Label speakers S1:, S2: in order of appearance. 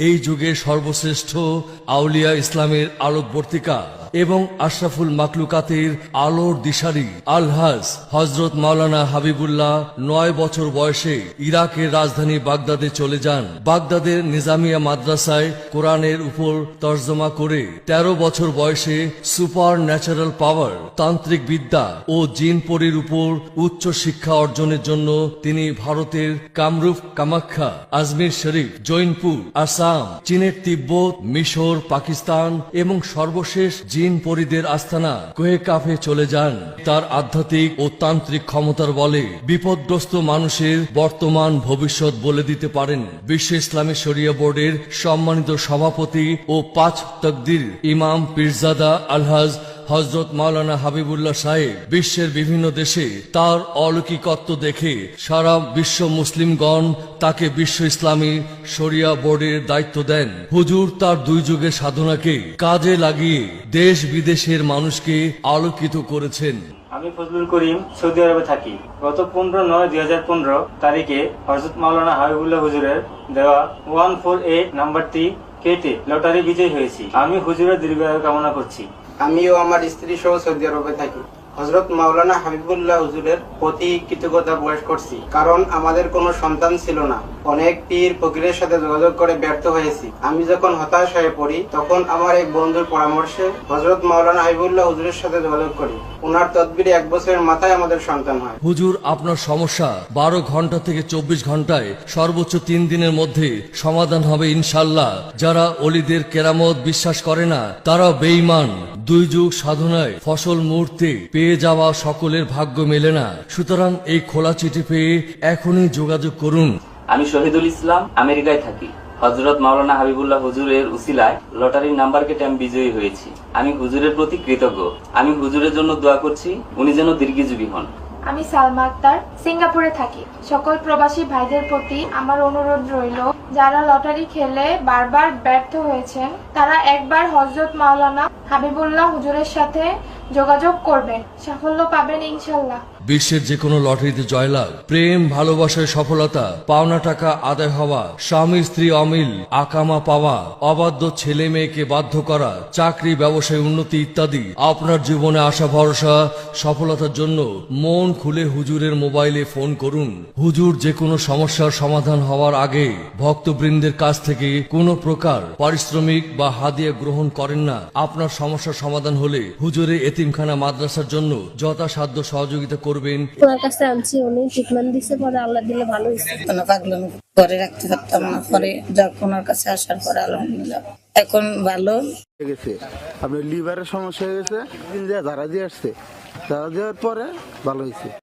S1: এই যুগের সর্বশ্রেষ্ঠ আউলিয়া ইসলামের আলোকবর্তিকা এবং আশরাফুল মাকলুকাতের আলোর দিশারি আলহাজ হজরত মাওলানা হাবিবুল্লাহ 9 বছর বয়সে ইরাকের রাজধানী বাগদাদে চলে যান। বাগদাদের নিজামিয়া মাদ্রাসায় কোরআনের উপর তর্জমা করে 13 বছর বয়সে সুপার ন্যাচারাল পাওয়ার, তান্ত্রিক বিদ্যা ও জিন পরির উপর উচ্চ শিক্ষা অর্জনের জন্য তিনি ভারতের কামরূপ, কামাখ্যা, আজমির শরীফ, জৈনপুর, আসাম, চীনের তিব্বত, মিশর, পাকিস্তান এবং সর্বশেষ জিন পরিদের আস্তানা কোহেকাফে চলে যান। তার আধ্যাত্মিক ও তান্ত্রিক ক্ষমতার বলে বিপদগ্রস্ত মানুষের বর্তমান ভবিষ্যৎ বলে দিতে পারেন। বিশ্ব ইসলামী শরিয়া বোর্ডের সম্মানিত সভাপতি ও 5 তকদির ইমাম পীরজাদা আলহাজ হজরত মাওলানা হাবিবুল্লাহ সাহেব বিশ্বের বিভিন্ন দেশে তার অলৌকিকত্ব দেখে সারা বিশ্ব মুসলিমগণ তাকে বিশ্ব ইসলামী শরিয়া বোর্ডের দায়িত্ব দেন। হুজুর তার 2 যুগের সাধনাকে কাজে লাগিয়ে দেশ বিদেশের মানুষকে আলোকিত করেছেন।
S2: আমি ফজলুল করিম সৌদি আরবে থাকি। গত 15/9/2015 তারিখে হযরত মাওলানা হাবিবুল্লাহ হুজুরের দেওয়া 148 নাম্বারটি কেটে লটারি বিজয়ী হয়েছি। আমি হুজুরের দীর্ঘায়ু কামনা করছি।
S3: আমিও আমার স্ত্রী সহ সৌদি আরবে থাকি। হযরত মাওলানা হাবিবুল্লাহ হুজুরের প্রতি কৃতজ্ঞতা প্রকাশ করছি, কারণ আমাদের কোনো সন্তান ছিল না। অনেক পীর ফকিরের সাথে যোগাযোগ করে ব্যর্থ হয়েছি। আমি যখন হতাশ হয়ে পড়ি তখন আমার এক বন্ধুর পরামর্শে হযরত মাওলানা হাবিবুল্লাহ হুজুরের সাথে যোগাযোগ করি। ওনার তদবিরে 1 বছরের মাথায় আমাদের সন্তান হয়।
S1: হুজুর আপনার সমস্যা 12 ঘন্টা থেকে 24 ঘন্টায় সর্বোচ্চ 3 দিনের মধ্যে সমাধান হবে ইনশাআল্লাহ। যারা অলিদের কেরামত বিশ্বাস করে না তারা বেঈমান। 2 যুগ সাধনায় ফসল মুহূর্তে পেয়ে যাওয়া সকলের ভাগ্য মেলে না। সুতরাং এই খোলা চিঠি পেয়ে এখনই যোগাযোগ করুন।
S4: আমি শহীদুল ইসলাম, আমেরিকায় থাকি। হযরত মাওলানা হাবিবুল্লাহ হুজুরের উসিলায় লটারির নাম্বার কেটে আমি বিজয়ী হয়েছি। আমি হুজুরের প্রতি কৃতজ্ঞ। আমি হুজুরের জন্য দোয়া করছি, উনি যেন দীর্ঘজীবী হন।
S5: আমি সালমা আক্তার, সিঙ্গাপুরে থাকি। সকল প্রবাসী ভাইদের প্রতি আমার অনুরোধ রইল, যারা লটারি খেলে বারবার ব্যর্থ হয়েছেন তারা একবার হযরত মাওলানা হাবিবুল্লাহ হুজুরের সাথে যোগাযোগ করবেন, সাফল্য পাবেন ইনশাআল্লাহ।
S1: বিশ্বের যে কোনো লটারিতে জয়লাভ, প্রেম ভালোবাসায় সফলতা, পাওনা টাকা আদায় হওয়া, স্বামী স্ত্রী অমিল, আকামা পাওয়া, অবাধ্য ছেলে মেয়েকে বাধ্য করা, চাকরি ব্যবসায় উন্নতি ইত্যাদি আপনার জীবনে আশা ভরসা সফলতার জন্য মন খুলে হুজুরের মোবাইলে ফোন করুন। হুজুর যে কোনো সমস্যার সমাধান হওয়ার আগে ভক্তবৃন্দের কাছ থেকে কোনো প্রকার পারিশ্রমিক বা হাদিয়া গ্রহণ করেন না। আপনার সমস্যার সমাধান হলে হুজুরের এতিমখানা মাদ্রাসার জন্য যথাসাধ্য সহযোগিতা করবেন।
S6: ওনার কাছে আনছি, উনি ট্রিটমেন্ট দিছে, পরে আল্লাহ দিলে ভালো হয়েছে।
S7: কোনো পাগলাম করে রাখতে পারতাম না, পরে যখন ওনার কাছে আসার পরে আলহামদুলিল্লাহ এখন ভালো
S8: গেছে। আপনার লিভারের সমস্যা হয়ে গেছে, যারা দিয়ে আসছে, যারা দেওয়ার পরে ভালো হয়েছে।